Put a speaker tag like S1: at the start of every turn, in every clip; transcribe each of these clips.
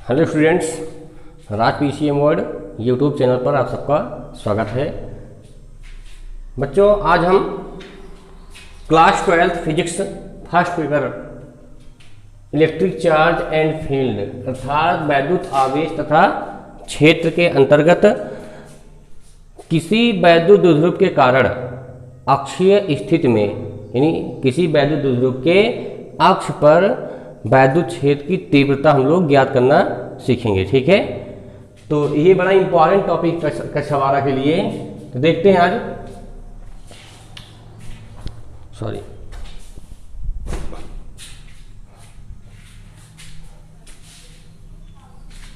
S1: Hello students, राज PCM world YouTube channel पर आप सबका स्वागत है। बच्चों, आज हम class 12 physics first paper electric charge and field अर्थात वैद्युत आवेश तथा क्षेत्र के अंतर्गत किसी वैद्युत द्विध्रुव के कारण अक्षीय स्थिति में यानी किसी वैद्युत द्विध्रुव के अक्ष पर वैद्युत क्षेत्र की तीव्रता हम लोग ज्ञात करना सीखेंगे। ठीक है, तो ये बड़ा इंपॉर्टेंट टॉपिक कक्षा 12 के लिए। तो देखते हैं आज, सॉरी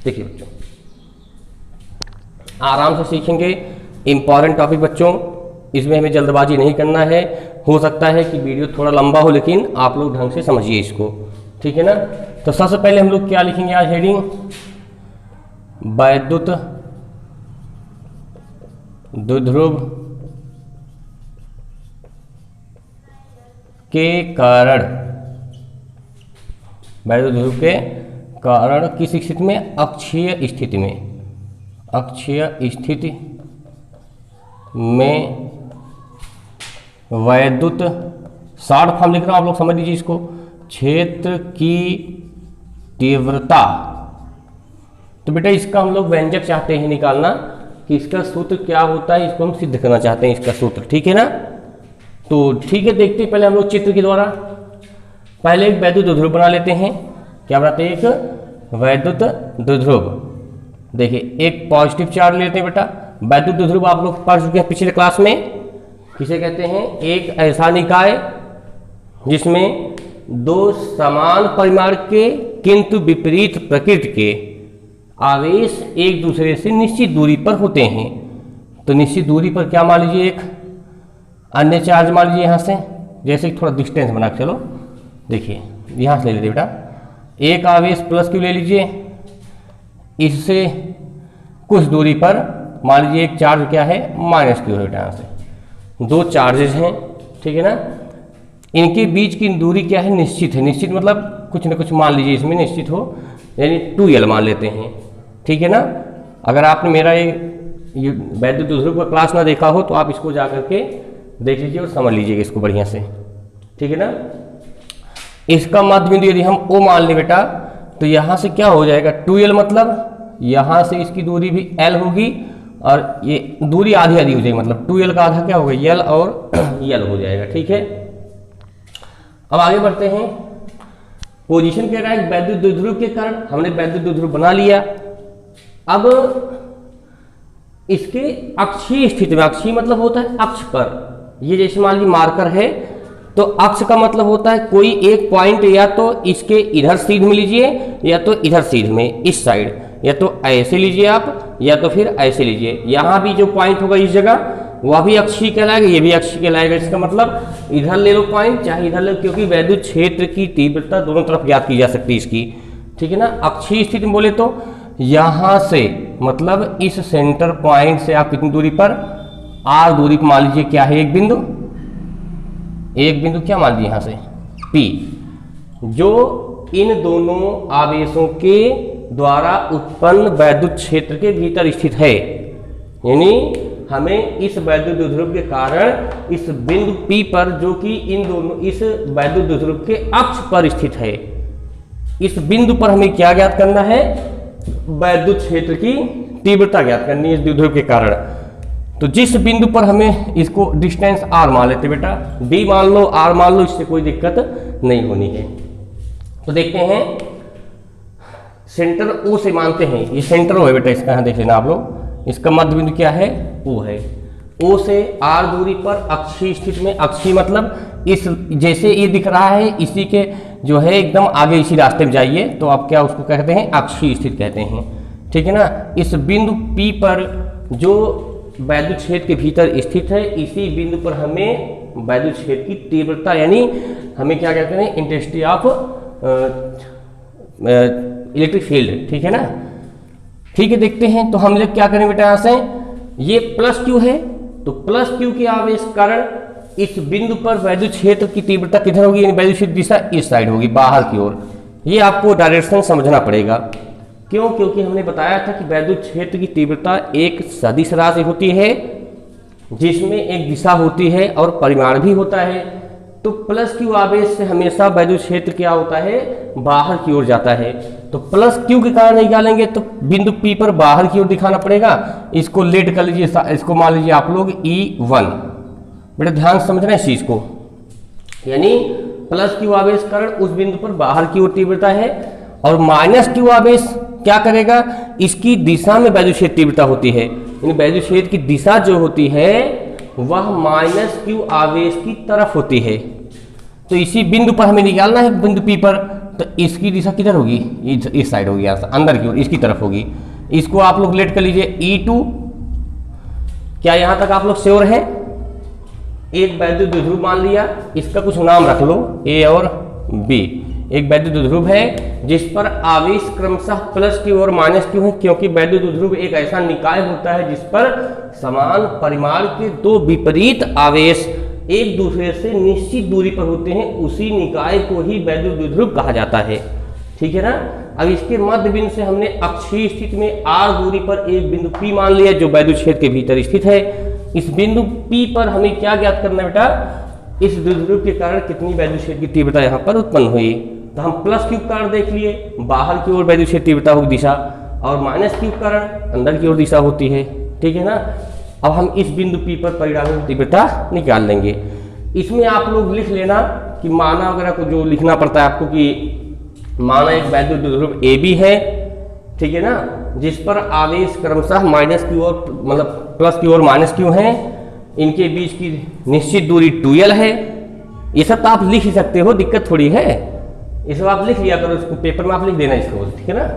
S1: देखिए बच्चों, आराम से सीखेंगे। इंपॉर्टेंट टॉपिक बच्चों, इसमें हमें जल्दबाजी नहीं करना है। हो सकता है कि वीडियो थोड़ा लंबा हो, लेकिन आप लोग ढंग से समझिए इसको। ठीक है ना। तो सबसे पहले हम लोग क्या लिखेंगे आज हेडिंग, वैद्युत द्विध्रुव के कारण, वैद्युत द्विध्रुव के कारण किस स्थिति में, अक्षीय स्थिति में, अक्षीय स्थिति में वैद्युत शॉर्ट फॉर्म लिख रहा हूं, आप लोग समझ लीजिए इसको, क्षेत्र की तीव्रता। तो बेटा इसका हम लोग व्यंजक चाहते हैं निकालना कि इसका सूत्र क्या होता है, इसको हम सिद्ध करना चाहते हैं इसका सूत्र। ठीक है ना। तो ठीक है, देखते हैं पहले हम लोग चित्र के द्वारा। पहले एक वैद्युत द्विध्रुव बना लेते हैं। क्या बनाते हैं, एक वैद्युत द्विध्रुव। देखिए एक पॉजिटिव चार्ज लेते हैं बेटा। वैद्युत द्विध्रुव आप लोग पढ़ चुके हैं पिछले क्लास में। किसे कहते हैं, एक ऐसा निकाय जिसमें दो समान परिमाण के किंतु विपरीत प्रकृति के आवेश एक दूसरे से निश्चित दूरी पर होते हैं। तो निश्चित दूरी पर क्या मान लीजिए, एक अन्य चार्ज मान लीजिए यहाँ से, जैसे थोड़ा डिस्टेंस बना के चलो। देखिए यहाँ से ले लीजिए बेटा, एक आवेश प्लस क्यू ले लीजिए, इससे कुछ दूरी पर मान लीजिए एक चार्ज क्या है, माइनस क्यू है बेटा। यहाँ से दो चार्जेज हैं। ठीक है ना। इनके बीच की दूरी क्या है, निश्चित है। निश्चित मतलब कुछ न कुछ मान लीजिए इसमें निश्चित हो, यानी 2L मान लेते हैं। ठीक है ना। अगर आपने मेरा ये वैद्युत द्विध्रुव का क्लास ना देखा हो तो आप इसको जा करके देख लीजिए और समझ लीजिएगा इसको बढ़िया से। ठीक है ना। इसका मध्य बिंदु यदि हम O मान लें बेटा, तो यहाँ से क्या हो जाएगा, 2L मतलब यहाँ से इसकी दूरी भी L होगी और ये दूरी आधी आधी हो जाएगी, मतलब 2L का आधा क्या होगा, L और L हो जाएगा। ठीक है। अब आगे बढ़ते हैं। पोजीशन कह रहा है वैद्युत द्विध्रुव के कारण, हमने वैद्युत द्विध्रुव बना लिया। अब इसके अक्षीय स्थिति में, अक्षीय मतलब होता है अक्ष पर। ये जैसे मान लीजिए मार्कर है, तो अक्ष का मतलब होता है कोई एक पॉइंट या तो इसके इधर सीध में लीजिए या तो इधर सीध में, इस साइड, या तो ऐसे लीजिए आप या तो फिर ऐसे लीजिए। यहाँ भी जो पॉइंट होगा इस जगह वह भी अक्षीय कहलाएगा, ये भी अक्षीय कहलाएगा। इसका मतलब इधर ले लो पॉइंट, चाहे इधर ले लो, क्योंकि वैद्युत क्षेत्र की तीव्रता दोनों तरफ ज्ञात की जा सकती है इसकी। ठीक है ना। अक्षीय स्थिति में बोले तो यहाँ से मतलब इस सेंटर पॉइंट से आप कितनी दूरी पर, R दूरी पर मान लीजिए क्या है, एक बिंदु, एक बिंदु क्या मान लीजिए यहाँ से P, जो इन दोनों आवेशों के द्वारा उत्पन्न वैद्युत क्षेत्र के भीतर स्थित है। यानी हमें इस वैद्युत द्विध्रुव के कारण इस बिंदु P पर, जो कि इन दोनों इस वैद्युत द्विध्रुव के अक्ष पर स्थित है, इस बिंदु पर हमें क्या ज्ञात करना है, वैद्युत क्षेत्र की तीव्रता ज्ञात करनी है इस द्विध्रुव के कारण। तो जिस बिंदु पर हमें इसको डिस्टेंस R मान लेते बेटा, D मान लो, R मान लो, इससे कोई दिक्कत नहीं होनी है। तो देखते हैं, सेंटर O से मानते हैं, ये सेंटर O है बेटा इसका, यहाँ देख लेना आप लोग। इसका मध्य बिंदु क्या है, O है। O से R दूरी पर अक्षीय स्थिति में, अक्षीय मतलब इस जैसे ये दिख रहा है इसी के जो है एकदम आगे इसी रास्ते में जाइए, तो आप क्या उसको कहते हैं, अक्षीय स्थिति कहते हैं। ठीक है ना। इस बिंदु P पर जो वैद्युत क्षेत्र के भीतर स्थित है, इसी बिंदु पर हमें वैद्युत क्षेत्र की तीव्रता, यानी हमें क्या कहते हैं, इंटेंसिटी ऑफ इलेक्ट्रिक फील्ड। ठीक है ना। ठीक है, देखते हैं। तो हम लोग क्या करें बेटा, यहाँ से ये प्लस क्यू है, तो प्लस क्यू के आवेश कारण इस बिंदु पर वैद्युत क्षेत्र की तीव्रता किधर होगी, वैद्युत क्षेत्र दिशा इस साइड होगी, बाहर की ओर। ये आपको डायरेक्शन समझना पड़ेगा। क्यों? क्योंकि हमने बताया था कि वैद्युत क्षेत्र की तीव्रता एक सदिश राशि होती है जिसमें एक दिशा होती है और परिमाण भी होता है। तो प्लस क्यू आवेश से हमेशा वैद्युत क्षेत्र क्या होता है, बाहर की ओर जाता है। तो प्लस क्यू के कारण निकालेंगे तो बिंदु पी पर बाहर की ओर दिखाना पड़ेगा। इसको लेट कर लीजिए, इसको मान लीजिए आप लोग E1। बेटा ध्यान से समझना इस चीज को, यानी प्लस क्यू आवेश कारण उस बिंदु पर बाहर की ओर तीव्रता है और माइनस क्यू आवेश क्या करेगा, इसकी दिशा में वैद्युत क्षेत्र तीव्रता होती है। यानी वैद्युत क्षेत्र की दिशा जो होती है वह माइनस क्यू आवेश की तरफ होती है। तो इसी बिंदु पर हमें निकालना है, बिंदु पी पर। तो इसकी दिशा किधर होगी, इस साइड होगी, अंदर की ओर, इसकी तरफ होगी। इसको आप लोग लेट कर लीजिए E2। क्या यहां तक आप लोग श्योर है? एक वैद्युत द्विध्रुव मान लिया, इसका कुछ नाम रख लो A और B। एक वैद्युत द्विध्रुव है जिस पर आवेश क्रमशः प्लस क्यू और माइनस क्यू है, क्योंकि वैद्युत द्विध्रुव एक ऐसा निकाय होता है जिस पर समान परिमाण के दो विपरीत आवेश एक दूसरे से निश्चित दूरी पर होते हैं। उसी निकाय को ही वैद्युत द्विध्रुव कहा जाता है। ठीक है ना। अब इसके मध्य बिंदु से हमने अक्षीय स्थिति में r दूरी पर एक बिंदु P मान लिया जो वैद्युत क्षेत्र के भीतर स्थित है। इस बिंदु P पर हमें क्या ज्ञात करना है बेटा, इस द्विध्रुव के कारण कितनी वैद्युत क्षेत्र की तीव्रता यहाँ पर उत्पन्न हुई। तो हम प्लस क्यू कारण देख लिए, बाहर की ओर वैद्युत क्षेत्र तीव्रता होगी दिशा, और माइनस क्यू कारण अंदर की ओर दिशा होती है। ठीक है ना। अब हम इस बिंदु P पर परिणामी तीव्रता निकाल लेंगे। इसमें आप लोग लिख लेना कि माना वगैरह को जो लिखना पड़ता है आपको, कि माना एक वैद्युत द्विध्रुव AB है, ठीक है ना, जिस पर आवेश क्रमशः माइनस क्यू और मतलब प्लस क्यू और माइनस क्यू है, इनके बीच की निश्चित दूरी 2L है। ये सब तो आप लिख ही सकते हो, दिक्कत थोड़ी है। ये सब आप लिख लिया करो, इसको पेपर में आप लिख देना इसको, ठीक है ना।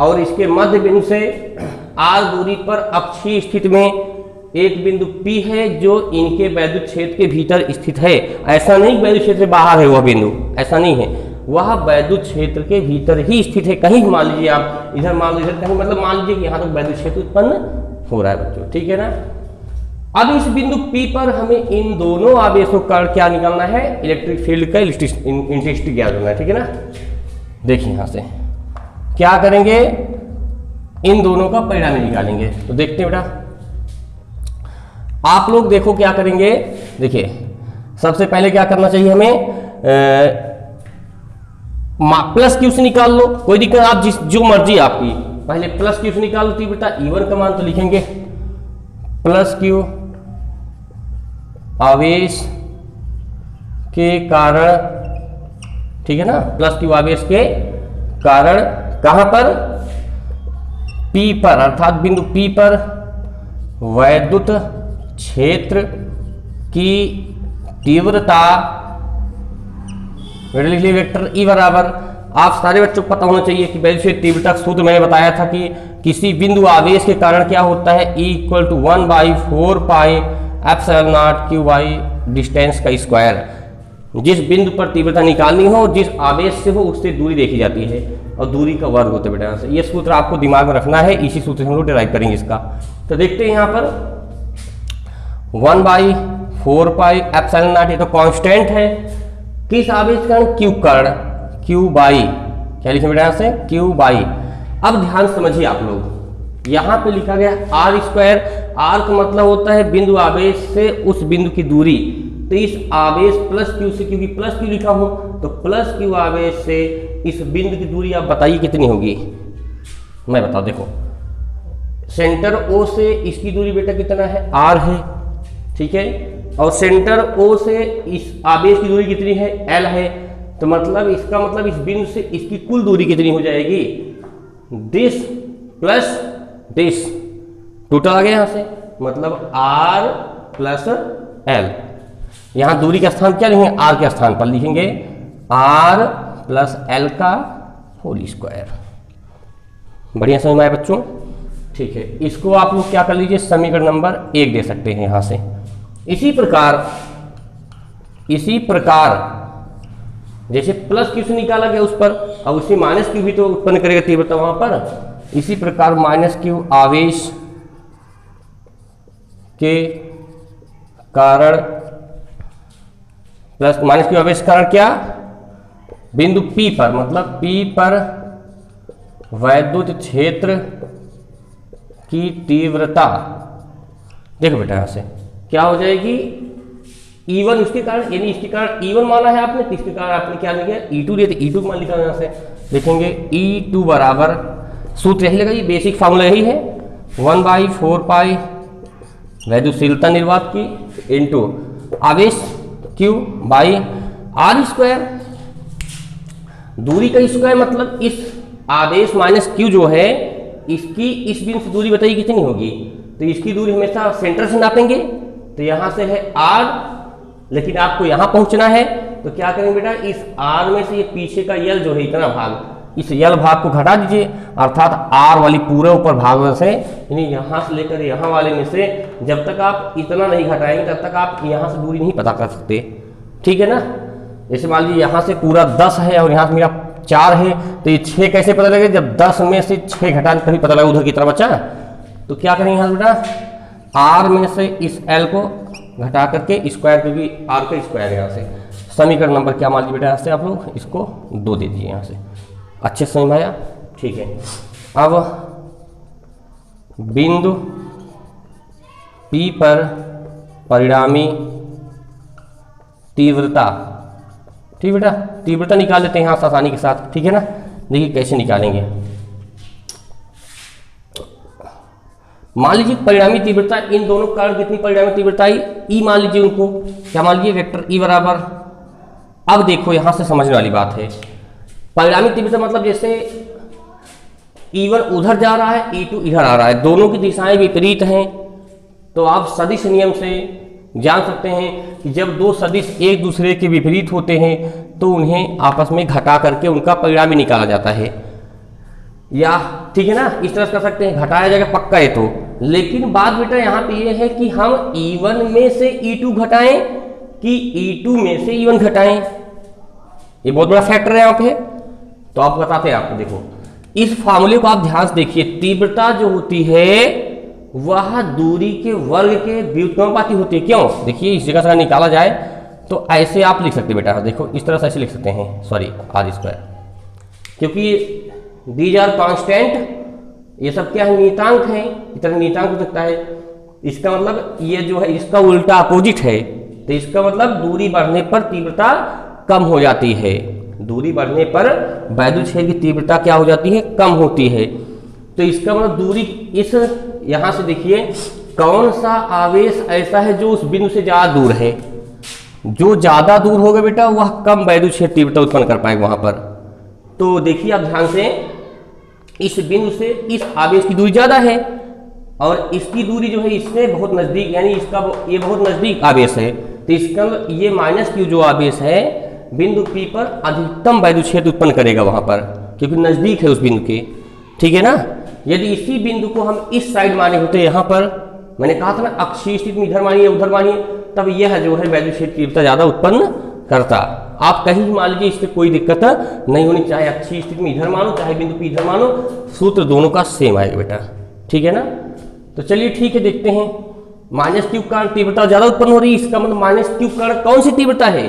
S1: और इसके मध्य बिंदु से r दूरी पर अक्षीय स्थिति में एक बिंदु P है जो इनके वैद्युत क्षेत्र के भीतर स्थित है। ऐसा नहीं वैद्युत क्षेत्र से बाहर है वह बिंदु, ऐसा नहीं है, वह वैद्युत क्षेत्र के भीतर ही स्थित है। कहीं मान लीजिए आप, इधर मान लीजिए कहीं, मतलब मान लीजिए कि यहाँ तक वैद्युत क्षेत्र उत्पन्न हो रहा है बच्चों। ठीक है ना। अब इस बिंदु P पर हमें इन दोनों आवेशों का क्या निकालना है, इलेक्ट्रिक फील्ड का इंटेंसिटी ज्ञात करना है। ठीक है ना। देखिए यहां से क्या करेंगे, इन दोनों का परिणामी निकालेंगे। तो देखते हैं बेटा, आप लोग देखो क्या करेंगे। देखिए सबसे पहले क्या करना चाहिए हमें, प्लस क्यू से निकाल लो, कोई दिक्कत, आप जो मर्जी आपकी, पहले प्लस क्यू से निकाल लो तीव्रता। E1 का मान तो लिखेंगे प्लस क्यू आवेश के कारण, ठीक है ना, प्लस क्यू आवेश के कारण कहां पर, P पर, अर्थात बिंदु P पर वैद्युत क्षेत्र की तीव्रता, लिख लिया वेक्टर E बराबर, आप सारे बच्चों को पता होना चाहिए कि वैद्युत क्षेत्र तीव्रता का सूत्र मैंने बताया था कि किसी बिंदु आवेश के कारण क्या होता है, E = 1/4πε0 q बाई डिस्टेंस का स्क्वायर। जिस बिंदु पर तीव्रता निकालनी हो, जिस आवेश से हो, उससे दूरी देखी जाती है और दूरी का वर्ग होता है बेटा। यहाँ से ये सूत्र आपको दिमाग में रखना है, इसी सूत्र से हम लोग डिराइव करेंगे इसका। तो देखते हैं यहाँ पर 1/4πε0, ये तो कांस्टेंट है, किस आवेश कारण, Q कारण, Q बाई, क्या लिखें बेटा यहाँ से, Q बाई। अब ध्यान समझिए आप लोग, यहाँ पे लिखा गया R², R का मतलब होता है बिंदु आवेश से उस बिंदु की दूरी। तो इस आवेश प्लस क्यू से, क्योंकि प्लस क्यू लिखा हो, तो प्लस क्यू आवेश से इस बिंदु की दूरी आप बताइए कितनी होगी, मैं बताओ। देखो सेंटर O से इसकी दूरी बेटा कितना है, R है, ठीक है, और सेंटर O से इस आवेश की दूरी कितनी है, L है। तो मतलब इसका मतलब इस बिंदु से इसकी कुल दूरी कितनी हो जाएगी, दिस प्लस दिस, टोटल आ गया यहाँ से, मतलब R प्लस L। यहाँ दूरी का स्थान क्या लिखेंगे, R के स्थान पर लिखेंगे R प्लस L का होल स्क्वायर। बढ़िया समझ में आया बच्चों। ठीक है, इसको आप लोग क्या कर लीजिए, समीकरण नंबर 1 दे सकते हैं यहाँ से। इसी प्रकार जैसे प्लस क्यू से निकाला गया उस पर, अब उसी माइनस क्यू भी तो उत्पन्न करेगा तीव्रता वहां पर। इसी प्रकार माइनस क्यू आवेश के कारण, प्लस माइनस क्यू आवेश के कारण क्या, बिंदु P पर, मतलब P पर वैद्युत क्षेत्र की तीव्रता, देखो बेटा यहाँ से क्या हो जाएगी, E1 उसके कारण, यानी इसके कारण E1 माना है आपने, तो इसके कारण आपने क्या लिखा है, E2 दिया, तो E2 मान लिखा यहाँ से लिखेंगे E2 बराबर, सूत्र यही लगा, ये बेसिक फार्मूला यही है, 1/4 पाई वैद्युतशीलता निर्वात की इंटू आवेश Q बाई R स्क्वायर, दूरी का स्क्वायर मतलब इस आवेश माइनस Q जो है, इसकी इस बिंदु से दूरी बताइए कितनी होगी, तो इसकी दूरी हमेशा सेंटर से नापेंगे, तो यहाँ से है R, लेकिन आपको यहाँ पहुँचना है, तो क्या करेंगे बेटा, इस R में से ये पीछे का L जो है इतना भाग, इस L भाग को घटा दीजिए, अर्थात R वाली पूरे ऊपर भाग से, यानी यहाँ से लेकर यहाँ वाले में से जब तक आप इतना नहीं घटाएंगे तब तक आप यहाँ से दूरी नहीं पता कर सकते, ठीक है ना। जैसे मान लीजिए यहाँ से पूरा 10 है और यहाँ से मेरा 4 है, तो ये 6 कैसे पता लगेगा, जब 10 में से 6 घटा तभी पता लगा उधर कितना बचा। तो क्या करेंगे यहाँ बेटा, R में से इस L को घटा करके स्क्वायर, क्योंकि R का स्क्वायर है, यहाँ से समीकरण नंबर क्या मान लीजिए बेटा, यहाँ से आप लोग इसको 2 दे दीजिए, यहाँ से अच्छे समझ में आया, ठीक है। अब बिंदु P पर परिणामी तीव्रता, ठीक बेटा, तीव्रता निकाल लेते हैं यहाँ से आसानी के साथ, ठीक है ना। देखिए कैसे निकालेंगे, मान लीजिए परिणामी तीव्रता, इन दोनों कारण कितनी परिणामी तीव्रता आई, E मान लीजिए उनको, क्या मान लीजिए, वेक्टर E बराबर, अब देखो यहाँ से समझने वाली बात है, परिणामी तीव्रता मतलब जैसे E1 उधर जा रहा है, E2 इधर आ रहा है, दोनों की दिशाएं विपरीत हैं, तो आप सदिश नियम से जान सकते हैं कि जब दो सदिश एक दूसरे के विपरीत होते हैं तो उन्हें आपस में घटा करके उनका परिणामी निकाला जाता है, या ठीक है ना, इस तरह से कर सकते हैं, घटाया जाएगा पक्का है तो। लेकिन बात बेटा यहाँ पे ये है कि हम E1 में से E2 घटाएं कि E2 में से E1 घटाएं, ये बहुत बड़ा फैक्टर है यहाँ पे, तो आप बताते हैं आपको, देखो इस फार्मूले को आप ध्यान से देखिए, तीव्रता जो होती है वह दूरी के वर्ग के व्युत्क्रमानुपाती होती है, क्यों, देखिए इस जगह से निकाला जाए तो ऐसे आप लिख सकते बेटा, देखो इस तरह से ऐसे लिख सकते हैं, सॉरी R स्क्वायर, क्योंकि दीज आर कांस्टेंट, ये सब क्या है, नियतांक है, इस तरह नियतांक हो सकता है, इसका मतलब ये जो है इसका उल्टा अपोजिट है, तो इसका मतलब दूरी बढ़ने पर तीव्रता कम हो जाती है, दूरी बढ़ने पर वैद्युत क्षेत्र की तीव्रता क्या हो जाती है, कम होती है। तो इसका मतलब दूरी, इस यहाँ से देखिए कौन सा आवेश ऐसा है जो उस बिंदु से ज़्यादा दूर है, जो ज़्यादा दूर होगा बेटा वह कम वैद्युत क्षेत्र तीव्रता उत्पन्न कर पाएगा वहाँ पर। तो देखिए आप ध्यान से, इस बिंदु से इस आवेश की दूरी ज़्यादा है और इसकी दूरी जो है इससे बहुत नज़दीक, यानी इसका ये बहुत नज़दीक आवेश है, तो इसका ये -Q जो आवेश है बिंदु P पर अधिकतम वैद्युत क्षेत्र उत्पन्न करेगा वहाँ पर, क्योंकि नज़दीक है उस बिंदु के, ठीक है ना। यदि इसी बिंदु को हम इस साइड माने होते यहाँ पर, मैंने कहा था ना अक्षीय स्थिति में इधर मानिए उधर मानिए, तब यह जो है वैद्युत क्षेत्र तीव्रता ज़्यादा उत्पन्न करता। आप कहीं मान लीजिए, इससे कोई दिक्कत नहीं होनी, चाहे अच्छी स्थिति में इधर मानो चाहे बिंदु P इधर मानो, सूत्र दोनों का सेम आएगा बेटा, ठीक है ना। तो चलिए ठीक है, देखते हैं, -Q कारण तीव्रता ज़्यादा उत्पन्न हो रही है, इसका मतलब -Q कारण कौन सी तीव्रता है,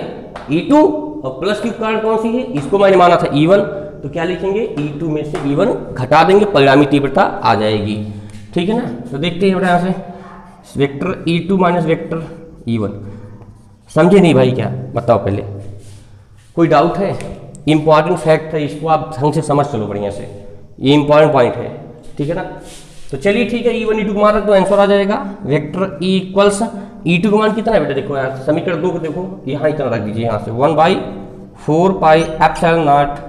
S1: E2, और +Q कारण कौन सी है, इसको मैंने माना था E1, तो क्या लिखेंगे, E2 में से E1 घटा देंगे, परिणामी तीव्रता आ जाएगी, ठीक है ना। तो देखते हैं बेटा यहाँ से, vector E2 minus vector E1, समझे नहीं भाई, क्या बताओ पहले, कोई डाउट है, इंपॉर्टेंट फैक्ट है, इसको आप ढंग से समझ चलो बढ़िया से, ये इंपॉर्टेंट पॉइंट है, ठीक है ना। तो चलिए ठीक है, E1 E2 को मान रख दो, आंसर आ जाएगा, वेक्टर E इक्वल्स E2 का मान कितना है बेटा, देखो यहाँ से समीकरण 2 को देखो, यहाँ इतना रख दीजिए, यहाँ से 1/4 pi epsilon not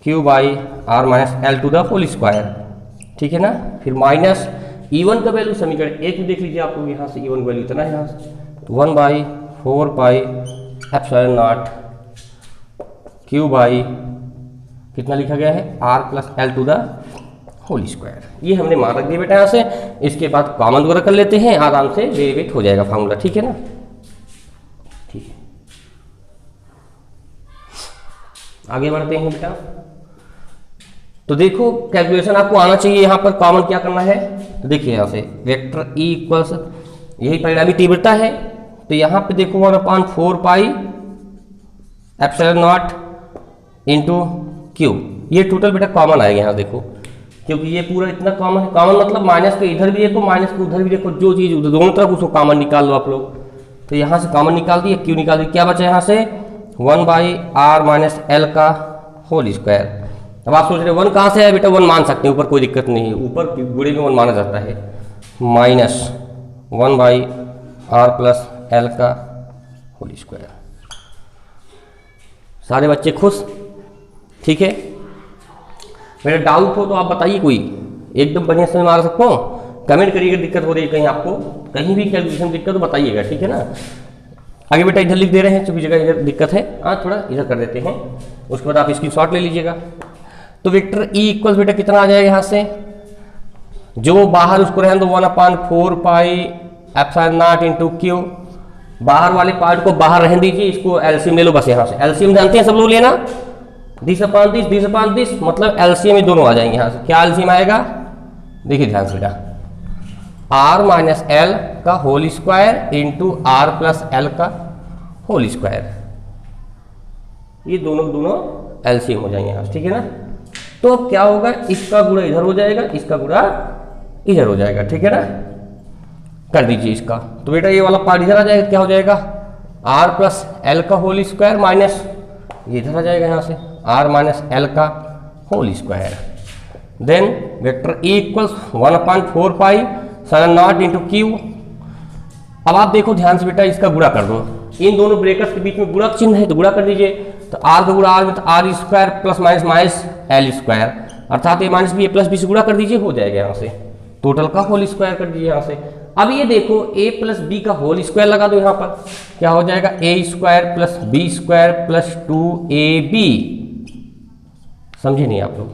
S1: Q by R minus L to the whole square, ठीक है ना। फिर माइनस E1 का वैल्यू समीकरण 1 में देख लीजिए आप लोग, यहाँ से E1 वैल्यू इतना है, यहाँ से 1/4 pi epsilon not Q by कितना लिखा गया है, R plus L to the whole square, ये हमने मान रख दिया बेटा यहाँ से। इसके बाद कॉमन वगैरह कर लेते हैं, आराम से डेरिवेट हो जाएगा फार्मूला, ठीक है ना, ठीक है। आगे बढ़ते हैं बेटा, तो देखो कैलकुलेशन आपको आना चाहिए, यहाँ पर कॉमन क्या करना है, तो देखिए यहाँ से वेक्टर E इक्वल्स, यही परिणामी तीव्रता है, तो यहाँ पे देखो 1/4 pi epsilon nought into Q, ये टोटल बेटा कॉमन आएगा यहाँ देखो, क्योंकि ये पूरा इतना कॉमन है। कॉमन मतलब माइनस के इधर भी देखो, माइनस के उधर भी देखो, जो चीज़ उधर दोनों तरफ उसको कॉमन निकाल लो आप लोग। तो यहाँ से कॉमन निकाल दिए, क्यू निकाल दिए, क्या बचा यहाँ से 1/r माइनस एल का होल स्क्वायर। अब आप सोच रहे 1 कहाँ से है बेटा, 1 मान सकते हैं ऊपर, कोई दिक्कत नहीं है, ऊपर गुणे में 1 माना जाता है, माइनस 1/r प्लस एल का होल स्क्वायर। सारे बच्चे खुश, ठीक है। मेरा डाउट हो तो आप बताइए, कोई एकदम बढ़िया समझ मार सकते हो, कमेंट करिएगा दिक्कत हो रही है कहीं आपको, कहीं भी कैलकुलेशन दिक्कत तो बताइएगा, ठीक है ना। आगे बेटा इधर लिख दे रहे हैं, जो भी जगह इधर दिक्कत है थोड़ा इधर कर देते हैं, उसके बाद आप स्क्रीनशॉट ले लीजिएगा। तो वेक्टर ई इक्वल बेटा कितना आ जाएगा यहाँ से, जो बाहर उसको रहने दो 1/4 pi epsilon not into Q, बाहर वाले पार्ट को बाहर रहने दीजिए, इसको एलसीएम ले लो बस। यहाँ से एलसीएम जानते हैं सब लोग लेना, 10/10 मतलब एलसीएम में दोनों आ जाएंगे। यहाँ से क्या एलसीएम आएगा, देखिए ध्यान से बेटा, r माइनस एल का whole square into R plus L का होल स्क्वायर, ये दोनों एलसीएम हो जाएंगे यहाँ से, ठीक है ना। तो अब क्या होगा, इसका गुणा इधर हो जाएगा, इसका गुणा इधर हो जाएगा, ठीक है ना। कर दीजिए इसका, तो बेटा ये वाला पार्ट इधर आ जाएगा, क्या हो जाएगा r प्लस एल का होल स्क्वायर माइनस ये इधर आ जाएगा यहाँ से r माइनस एल का whole square. Then vector E equals 1/4 pi sine nought into Q. अब आप देखो ध्यान से बेटा, इसका गुणा कर दो, इन दोनों ब्रेकर्स के बीच में गुणा चिन्ह है तो गुणा कर दीजिए। तो r का गुणा r में, तो r square plus minus minus L square, अर्थात ए माइनस बी प्लस बी से गुणा कर दीजिए, हो जाएगा यहाँ से टोटल का होल स्क्वायर कर दीजिए यहाँ से। अब ये देखो a प्लस बी का होल स्क्वायर लगा दो यहाँ पर, क्या हो जाएगा a square plus B square plus 2ab। समझे नहीं आप लोग,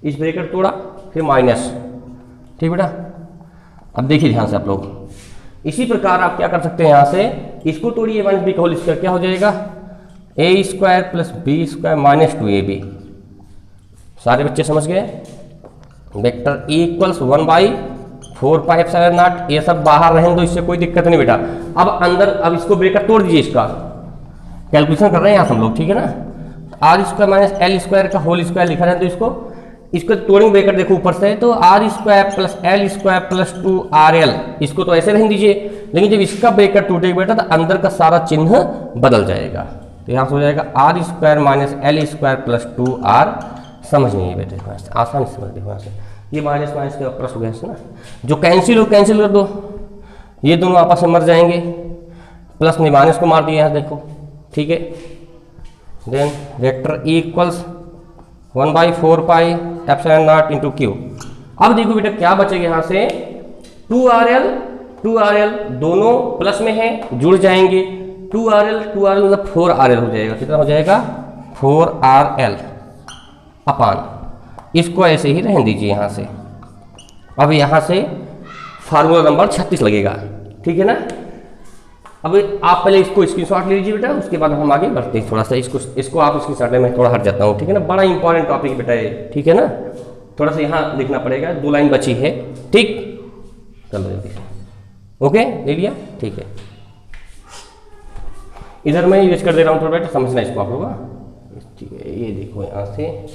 S1: इस ब्रैकेट तोड़ा फिर माइनस, ठीक बेटा। अब देखिए ध्यान से आप लोग, इसी प्रकार आप क्या कर सकते हैं, यहाँ से इसको तोड़िए, माइनस बी का होल स्क्वायर, क्या हो जाएगा a square plus B square minus 2ab। सारे बच्चे समझ गए। Vector E equals 1/4 pi epsilon nought, ये सब बाहर रहें तो इससे कोई दिक्कत नहीं बेटा। अब अंदर, अब इसको ब्रैकेट तोड़ दीजिए, इसका कैलकुलेशन कर रहे हैं यहाँ हम लोग, ठीक है ना। R square minus L square का होल स्क्वायर लिखा है, तो इसको तोड़ेंगे ब्रैकेट देखो ऊपर से, तो R square plus L square plus 2RL, इसको तो ऐसे रहने दीजिए, लेकिन जब इसका ब्रैकेट टूटेगा बेटा तो अंदर का सारा चिन्ह बदल जाएगा। तो यहाँ से हो जाएगा R square minus L square plus 2R। समझ नहीं है बेटे, आसानी से समझ देखो यहाँ से, ये माइनस माइनस के प्लस हो गया ना, जो कैंसिल हो कैंसिल कर दो, ये दोनों आपस में मर जाएंगे, प्लस ने माइनस को मार दिया यहाँ देखो, ठीक है। Then vector E equals 1/4 pi epsilon nought into Q. अब देखो बेटा क्या बचेगा यहाँ से, 2RL दोनों प्लस में है, जुड़ जाएंगे, 2RL मतलब 4RL हो जाएगा, कितना हो जाएगा 4RL अपान, इसको ऐसे ही रहने दीजिए यहाँ से। अब यहाँ से फार्मूला नंबर 36 लगेगा, ठीक है ना। अब आप पहले इसको स्क्रीनशॉट ले लीजिए बेटा, उसके बाद हम आगे बढ़ते हैं थोड़ा सा, इसको आप स्क्रीनशॉट ले, मैं थोड़ा हट जाता हूँ, ठीक है ना। बड़ा इंपॉर्टेंट टॉपिक बेटा है, ठीक है ना, थोड़ा सा यहाँ लिखना पड़ेगा, 2 लाइन बची है, ठीक। चलो जल्दी से, ओके ले लिया, ठीक है। इधर मैं यूज कर दे रहा हूँ थोड़ा बेटा, समझना इसको आप लोग, ठीक है। ये देखो यहाँ से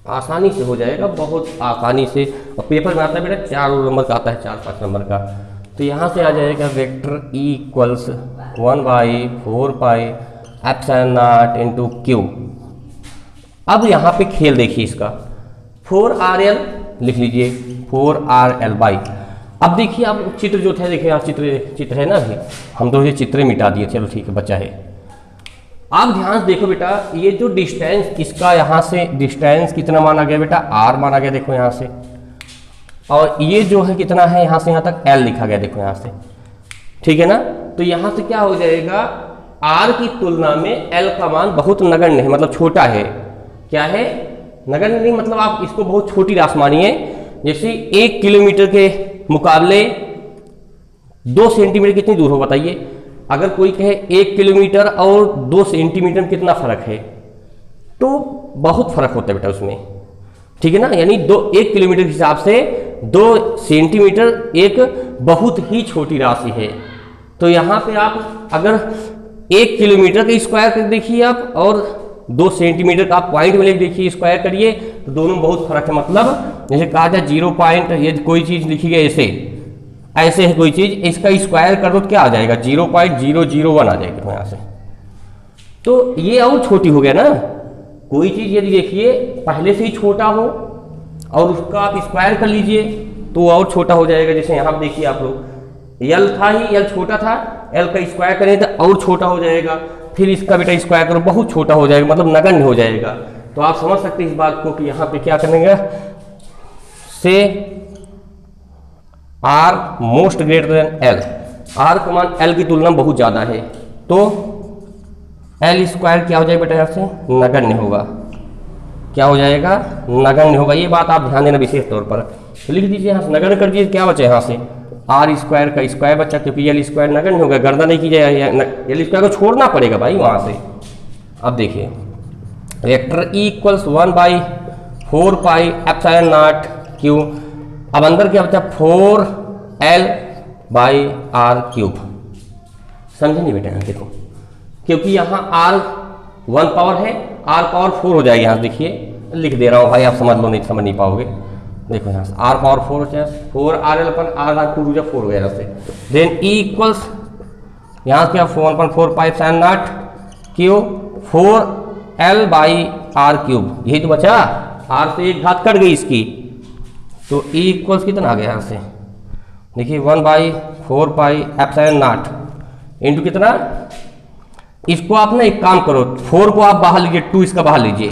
S1: आसानी से हो जाएगा, बहुत आसानी से। और पेपर में आता है बेटा 4 नंबर का आता है, 4-5 नंबर का। तो यहाँ से आ जाएगा vector E equals 1/4 pi epsilon nought into Q. अब यहाँ पे खेल देखिए इसका, 4RL लिख लीजिए, 4RL बाई। अब देखिए आप चित्र जो थे, देखिए यहाँ चित्र है ना, अभी हम तो ये चित्र मिटा दिए, चलो ठीक है, बच्चा है। आप ध्यान से देखो बेटा, ये जो डिस्टेंस इसका यहाँ से डिस्टेंस कितना माना गया बेटा, R माना गया, देखो यहाँ से। और ये जो है कितना है, यहाँ से यहाँ तक L लिखा गया, देखो यहाँ से, ठीक है ना। तो यहाँ से क्या हो जाएगा, R की तुलना में L का मान बहुत नगण्य है, मतलब छोटा है। क्या है, नगण्य नहीं, मतलब आप इसको बहुत छोटी राशि मानिए। जैसे 1 किलोमीटर के मुकाबले 2 सेंटीमीटर कितनी दूर हो बताइए। अगर कोई कहे 1 किलोमीटर और 2 सेंटीमीटर में कितना फर्क है, तो बहुत फर्क होता है बेटा उसमें, ठीक है ना। यानी 1 किलोमीटर के हिसाब से 2 सेंटीमीटर एक बहुत ही छोटी राशि है। तो यहाँ पे आप अगर 1 किलोमीटर का स्क्वायर कर देखिए आप, और 2 सेंटीमीटर का आप पॉइंट में लेके देखिए स्क्वायर करिए, तो दोनों में बहुत फर्क है। मतलब जैसे कहा जाए 0 पॉइंट, ये कोई चीज़ लिखी गई ऐसे है कोई चीज़, इसका स्क्वायर कर दो तो क्या आ जाएगा, 0.001 आ जाएगा यहाँ से। तो ये और छोटी हो गया ना, कोई चीज़ यदि देखिए पहले से ही छोटा हो और उसका आप स्क्वायर कर लीजिए तो और छोटा हो जाएगा। जैसे यहाँ देखिए आप लोग, एल था ही, एल छोटा था, एल का स्क्वायर करें तो और छोटा हो जाएगा, फिर इसका बेटा स्क्वायर करो बहुत छोटा हो जाएगा, मतलब नगण्य हो जाएगा। तो आप समझ सकते हैं इस बात को कि यहाँ पे क्या करेंगे, से R most greater than L, R का मान एल की तुलना में बहुत ज़्यादा है, तो एल स्क्वायर क्या हो जाएगा बेटा, यहाँ से नगण्य होगा। क्या हो जाएगा, नगण्य होगा। ये बात आप ध्यान देना विशेष तौर पर। तो लिख दीजिए यहाँ से, नगण्य कर दीजिए, क्या बचा यहाँ से, आर स्क्वायर का स्क्वायर बचा, क्योंकि एल स्क्वायर नगण्य होगा, गणना नहीं की जाएगा, एल स्क्वायर को छोड़ना पड़ेगा भाई वहाँ से। अब देखिए vector E equals 1/4 pi epsilon not Q, अब अंदर क्या बचा 4L/r³। समझे नहीं बेटा, यहाँ देखो, क्योंकि यहाँ r 1 पावर है, r पावर 4 हो जाएगी। यहाँ देखिए लिख दे रहा हूँ भाई, आप समझ लो, नहीं समझ नहीं पाओगे। देखो यहाँ से r पावर 4 हो जाए, 4RL/r² 4 हो गया यहाँ से। देन e इक्वल्स यहाँ क्या 1/4 pi epsilon not Q 4L/r³, यही तो बचा, r से एक घात कट गई इसकी, तो e इक्वल्स कितना आ गया यहाँ से, देखिए 1/4 पाई एप्सिलॉन नॉट इंटू कितना, इसको आप ना एक काम करो, 4 को आप बाहर लीजिए, 2 इसका बाहर लीजिए,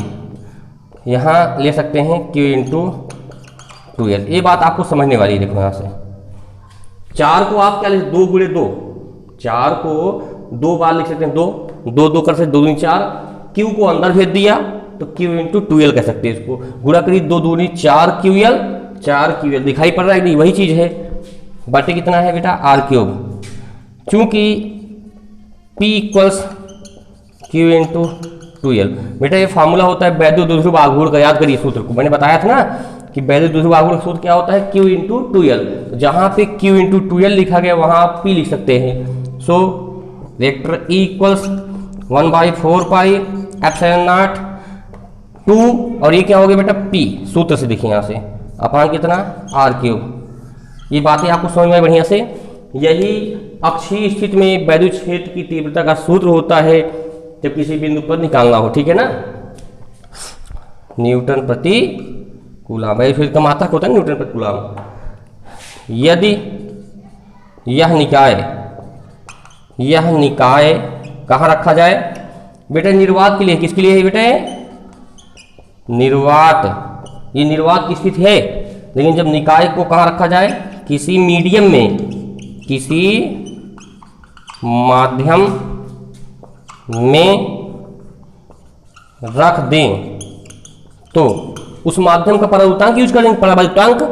S1: यहाँ ले सकते हैं q इंटू 2l। ये बात आपको समझने वाली है। देखो यहाँ से 4 को आप क्या लिख, 2 गुणे 2, 4 को 2 बार लिख सकते हैं, 2 2 कर सकते, 2 दूनी 4, q को अंदर भेज दिया तो q इंटू 2l कह सकते हैं, इसको गुणा करिए, 2 दूनी 4QL, 4QL दिखाई पड़ रहा है कि नहीं, वही चीज़ है। बटे कितना है बेटा, r³, चूंकि p equals q into 2l। बेटा ये फार्मूला होता है वैद्युत द्विध्रुव आघूर्ण का, याद करिए सूत्र को, मैंने बताया था ना कि वैद्युत द्विध्रुव आघूर्ण का सूत्र क्या होता है, q इंटू 2l। जहाँ पे q इंटू 2l लिखा गया वहाँ आप p लिख सकते हैं। So vector e equals 1/4 pi epsilon not 2, और ये क्या हो गया बेटा p, सूत्र से देखिए यहाँ से, अपान कितना r³। ये बातें आपको समझ में आई बढ़िया से। यही अक्षीय स्थिति में वैद्युत क्षेत्र की तीव्रता का सूत्र होता है जब किसी बिंदु पर निकालना हो, ठीक है ना, न्यूटन प्रति कूलम, फिर का मात्रक होता है न्यूटन प्रति कूलम। यदि यह निकाय कहाँ रखा जाए बेटा, निर्वात के लिए, किसके लिए है बेटा, निर्वात, ये निर्वात की स्थिति है, लेकिन जब निकाय को कहाँ रखा जाए, किसी मीडियम में, किसी माध्यम में रख दें तो उस माध्यम का परावर्तनांक यूज करेंगे, परावर्तनांक,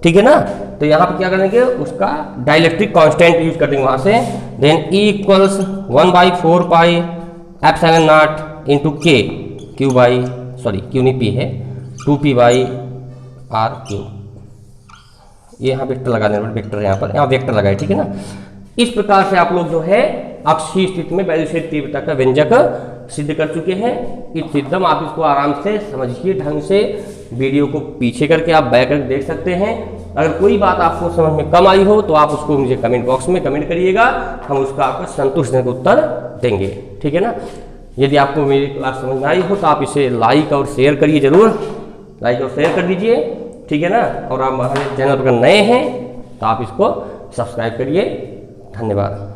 S1: ठीक है ना। तो यहाँ पर क्या करेंगे, उसका डाइलेक्ट्रिक कांस्टेंट यूज कर देंगे वहाँ से। Then E equals 1/4 pi epsilon nought into K, Q नहीं P है, 2P/r³। ये यहाँ वेक्टर लगा देना, वेक्टर यहाँ पर, यहाँ वेक्टर लगाए, ठीक है ना। इस प्रकार से आप लोग जो है अक्षीय स्थिति में वैद्युत क्षेत्र तीव्रता का व्यंजक सिद्ध कर चुके हैं। इस सिद्धम आप इसको आराम से समझिए ढंग से, वीडियो को पीछे करके आप बैक करके देख सकते हैं। अगर कोई बात आपको समझ में कम आई हो तो आप उसको मुझे कमेंट बॉक्स में कमेंट करिएगा, हम उसका आपको संतुष्टिजनक उत्तर देंगे, ठीक है ना। यदि आपको मेरी क्लास समझ में आई हो तो आप इसे लाइक और शेयर करिए, जरूर लाइक और शेयर कर दीजिए, ठीक है ना। और आप हमारे चैनल पर नए हैं तो आप इसको सब्सक्राइब करिए। धन्यवाद।